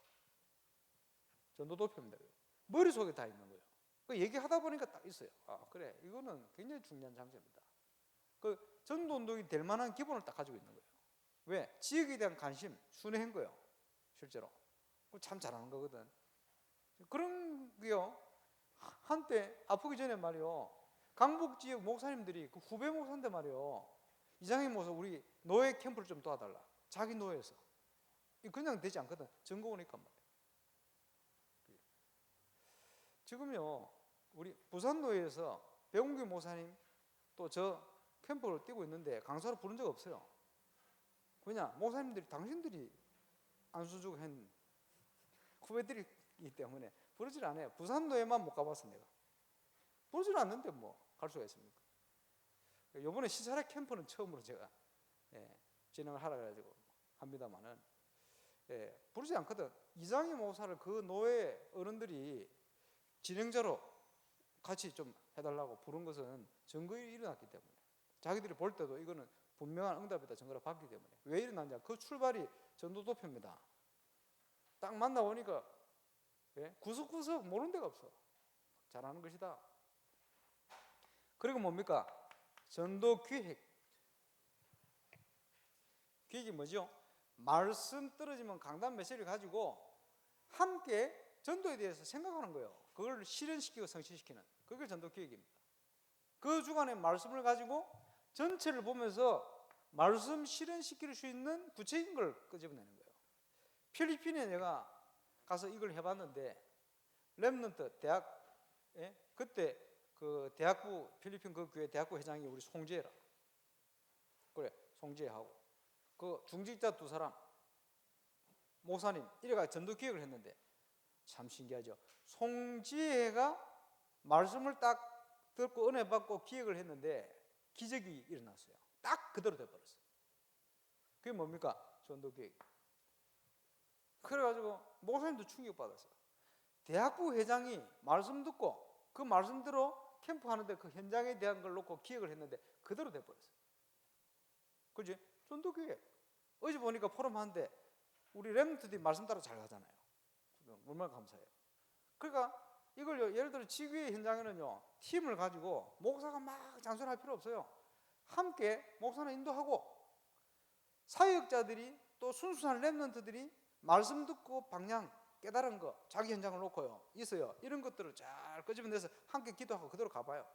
전도도표입니다. 머릿속에 다 있는 거예요. 그 얘기하다 보니까 딱 있어요. 그래, 이거는 굉장히 중요한 장점입니다. 그 전도운동이 될 만한 기본을 딱 가지고 있는 거예요. 왜? 지역에 대한 관심, 순회한 거예요. 실제로. 참 잘하는 거거든. 그런 게요. 한때 아프기 전에 말이요. 강북 지역 목사님들이 그 후배 목사인데 말이요. 이장희 목사 우리 노예 캠프를 좀 도와달라. 자기 노예에서. 그냥 되지 않거든. 증거 오니까 말이에요. 지금요. 우리 부산노예에서 배웅규 목사님 또 저 캠프를 뛰고 있는데 강사로 부른 적 없어요. 그냥 목사님들이 당신들이 안수주고 한 후배들이기 때문에 부르질 않아요. 부산노예만 못 가봤어 내가. 부르질 않는데 뭐 갈 수가 있습니까? 이번에 시사라 캠프는 처음으로 제가 진행을 하라 그래가지고 합니다만은 부르지 않거든. 이장희 목사를 그 노예 어른들이 진행자로 같이 좀 해달라고 부른 것은 증거일이 일어났기 때문에 자기들이 볼 때도 이거는 분명한 응답이다 증거를 받기 때문에 왜 일어났냐? 그 출발이 전도도표입니다. 딱 만나보니까 구석구석 모르는 데가 없어. 잘하는 것이다. 그리고 뭡니까? 전도기획. 기획이 뭐죠? 말씀 떨어지면 강단 메시지를 가지고 함께 전도에 대해서 생각하는 거예요. 그걸 실현시키고 성취시키는, 그게 전도 기획입니다. 그 주간의 말씀을 가지고 전체를 보면서 말씀 실현시킬 수 있는 구체적인 걸 끄집어내는 거예요. 필리핀에 내가 가서 이걸 해봤는데, 렘넌트 대학, 그때 그 대학부, 필리핀 그 교회 대학부 회장이 우리 송재라, 그래 송재하고 그 중직자 두 사람 목사님 이래가 전도 기획을 했는데 참 신기하죠. 송지혜가 말씀을 딱 듣고 은혜 받고 기획을 했는데 기적이 일어났어요. 딱 그대로 돼버렸어요. 그게 뭡니까? 전도 기획. 그래가지고 목사님도 충격받았어요. 대학부 회장이 말씀 듣고 그 말씀대로 캠프 하는데 그 현장에 대한 걸 놓고 기획을 했는데 그대로 돼버렸어요. 그지? 전도 기획. 어제 보니까 포럼 하는데 우리 렘넌트들이 말씀 따라 잘 가잖아요. 얼마나 감사해요. 그러니까 이걸 예를 들어 지구의 현장에는요, 팀을 가지고 목사가 막 장수할 필요 없어요. 함께 목사는 인도하고 사역자들이 또 순수한 렘넌트들이 말씀 듣고 방향 깨달은 거 자기 현장을 놓고요 있어요. 이런 것들을 잘 끄집어내서 함께 기도하고 그대로 가봐요.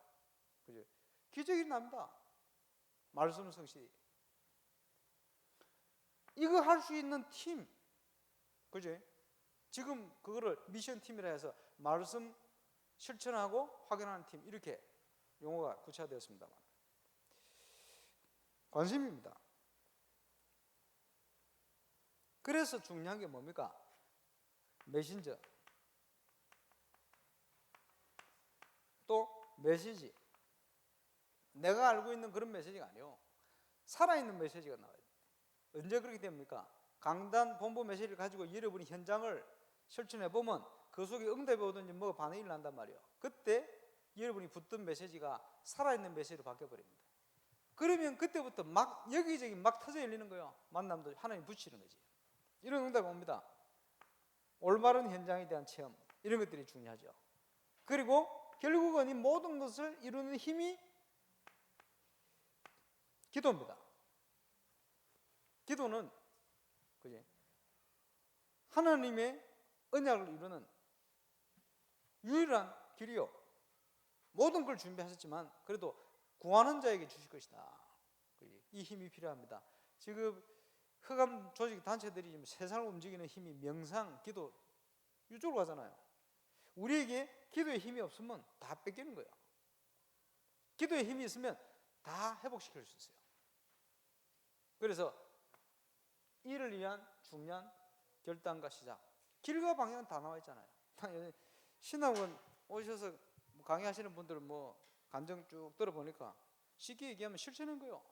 그죠? 기적이 납니다. 말씀 성취. 이거 할 수 있는 팀, 그죠? 지금 그거를 미션 팀이라 해서 말씀 실천하고 확인하는 팀, 이렇게 용어가 구체화되었습니다만 관심입니다. 그래서 중요한 게 뭡니까? 메신저, 또 메시지. 내가 알고 있는 그런 메시지가 아니에요. 살아있는 메시지가 나와요. 언제 그렇게 됩니까? 강단 본부 메시지를 가지고 여러분이 현장을 실천해 보면 그 속에 응답이 오든지 뭐 반응이 난단 말이에요. 그때 여러분이 붙든 메시지가 살아있는 메시지로 바뀌어버립니다. 그러면 그때부터 막 여기저기 막 터져 열리는 거예요. 만남도 하나님 붙이는 거지. 이런 응답이 옵니다. 올바른 현장에 대한 체험, 이런 것들이 중요하죠. 그리고 결국은 이 모든 것을 이루는 힘이 기도입니다. 기도는 그지? 하나님의 언약을 이루는 유일한 길이요. 모든 걸 준비하셨지만 그래도 구하는 자에게 주실 것이다. 그지? 이 힘이 필요합니다. 지금 흑암 조직 단체들이 지금 세상을 움직이는 힘이 명상, 기도 이쪽으로 가잖아요. 우리에게 기도의 힘이 없으면 다 뺏기는 거예요. 기도의 힘이 있으면 다 회복시킬 수 있어요. 그래서 이를 위한 중요한 결단과 시작, 길과 방향은 다 나와 있잖아요. 신학원 오셔서 강의하시는 분들 뭐 간증 쭉 들어보니까 쉽게 얘기하면 실천한 거예요.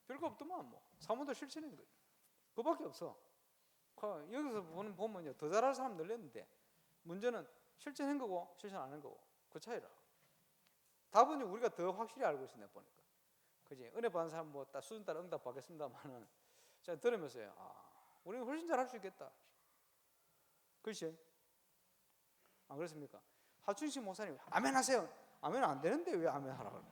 별거 없더만 뭐 사모도 실천한 거예요. 그밖에 없어. 여기서 보면요, 더 잘할 사람 늘렸는데 문제는 실천한 거고 실천 안 한 거고 그 차이라. 답은 우리가 더 확실히 알고 있어. 내가 보니까 그지? 은혜 받은 사람 뭐 딱 수준 따라 응답 받겠습니다만은 제가 들으면서요, 우리는 훨씬 잘할 수 있겠다. 그렇지? 안 그렇습니까? 하춘식 목사님 아멘 하세요. 아멘 안 되는데 왜 아멘 하라고?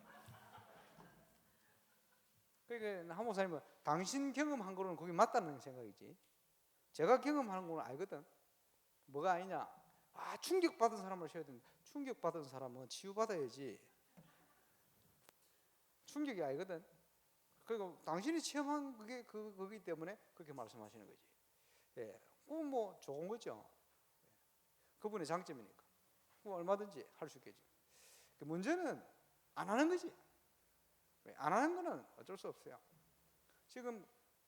그러니까 한 목사님은 당신 경험한 거는 그게 맞다는 생각이지, 제가 경험하는 거는 알거든. 뭐가 아니냐? 충격받은 사람을 쉬어야 된다. 충격받은 사람은 치유받아야지. 충격이 아니거든. 그리고 당신이 체험한 그게 그거기 때문에 그렇게 말씀하시는 거지. 예, 그건 뭐 좋은 거죠. 그분의 장점이니까. 뭐 얼마든지 할 수 있겠죠. 문제는 안 하는 거지. 안 하는 거는 어쩔 수 없어요. 지금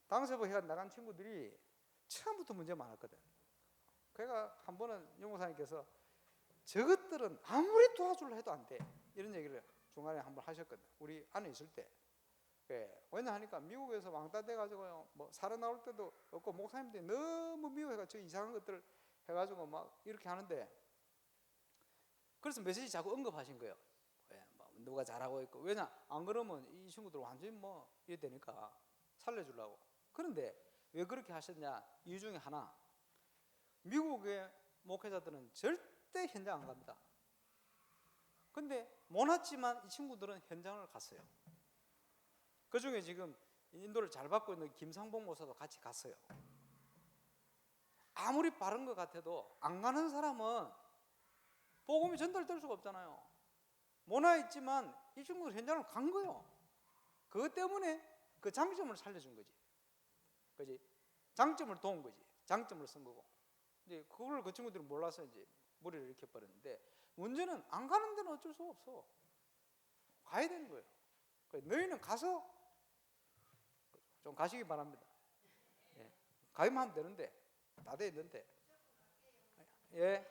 당세부 회원 나간 친구들이 처음부터 문제 많았거든. 그러니까 한 번은 용호사님께서 저것들은 아무리 도와주려 해도 안 돼, 이런 얘기를 중간에 한 번 하셨거든. 우리 안에 있을 때. 왜냐 하니까 미국에서 왕따 돼가지고요, 뭐 살아나올 때도 없고 목사님들이 너무 미워해가지고 이상한 것들을 해가지고 막 이렇게 하는데, 그래서 메시지 자꾸 언급하신 거예요. 뭐 누가 잘하고 있고. 왜냐 안 그러면 이 친구들 완전히 뭐 이래 되니까 살려주려고. 그런데 왜 그렇게 하셨냐? 이유 중에 하나, 미국의 목회자들은 절대 현장 안 갑니다. 근데 못났지만 이 친구들은 현장을 갔어요. 그 중에 지금 인도를 잘 받고 있는 김상봉 목사도 같이 갔어요. 아무리 바른 것 같아도 안 가는 사람은 복음이 전달될 수가 없잖아요. 모나 있지만 이 친구들 현장을 간 거예요. 그것 때문에 그 장점을 살려준 거지. 그지? 장점을 도운 거지. 장점을 쓴 거고. 이제 그걸 그 친구들이 몰라서 이제 머리를 이렇게 버렸는데, 문제는 안 가는 데는 어쩔 수가 없어. 가야 되는 거예요. 너희는 가서 좀 가시기 바랍니다. 예. 가기만 하면 되는데, 다 돼 있는데. 예.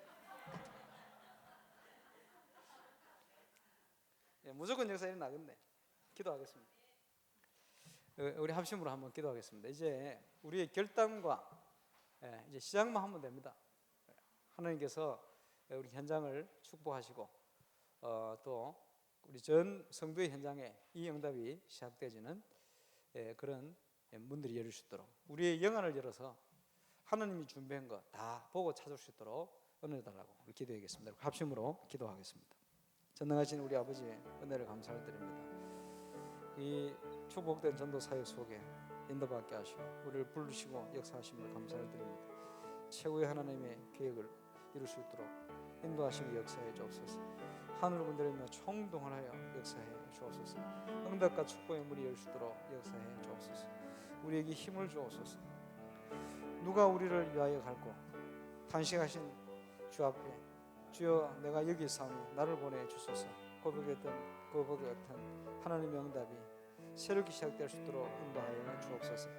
예, 무조건 역사 일어나겠네. 기도하겠습니다. 우리 합심으로 한번 기도하겠습니다. 이제 우리의 결단과 이제 시작만 하면 됩니다. 하나님께서 우리 현장을 축복하시고 또 우리 전 성도의 현장에 이 응답이 시작되지는 그런 문들이 열릴 수 있도록 우리의 영안을 열어서 하나님이 준비한 거 다 보고 찾을 수 있도록 은혜 달라고 기도하겠습니다. 합심으로 기도하겠습니다. 전능하신 우리 아버지, 은혜를 감사를 드립니다. 이 축복된 전도 사역 속에 인도받게 하시고 우리를 부르시고 역사하심을 감사를 드립니다. 최고의 하나님의 계획을 이룰 수 있도록 인도하시고 역사해 주옵소서. 하늘을 건드리며 총동원하여 역사해 주옵소서. 응답과 축복의 문이 열 수 있도록 역사해 주옵소서. 우리에게 힘을 주옵소서. 누가 우리를 위하여 갈고 탄식하신 주 앞에 주여 내가 여기 있사오니 나를 보내주소서 고백했던 하나님의 응답이 새롭게 시작될 수 있도록 인도하여 주옵소서.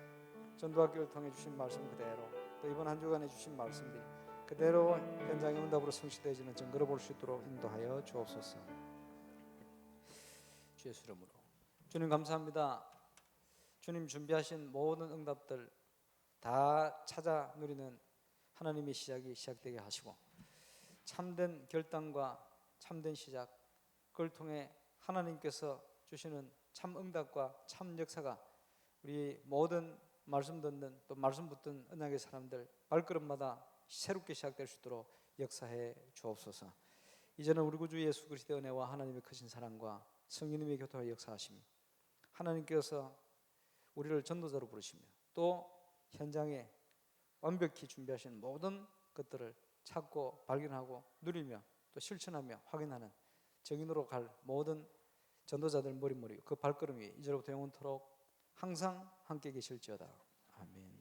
전도학교를 통해 주신 말씀 그대로 또 이번 한 주간에 주신 말씀들이 그대로 현장의 응답으로 성취되어지는 증거로 볼 수 있도록 인도하여 주옵소서. 주 예수 이름으로 주님 감사합니다. 주님 준비하신 모든 응답들 다 찾아 누리는 하나님의 시작이 시작되게 하시고 참된 결단과 참된 시작, 그걸 통해 하나님께서 주시는 참 응답과 참 역사가 우리 모든 말씀 듣는 또 말씀 붙든 언약의 사람들 발걸음마다 새롭게 시작될 수 있도록 역사해 주옵소서. 이제는 우리 구주 예수 그리스도의 은혜와 하나님의 크신 사랑과 성령님의 교통의 역사하심이 하나님께서 우리를 전도자로 부르시며 또 현장에 완벽히 준비하신 모든 것들을 찾고 발견하고 누리며 또 실천하며 확인하는 정인으로 갈 모든 전도자들 머리머리 그 발걸음이 이제로부터 영원토록 항상 함께 계실지어다. 아멘.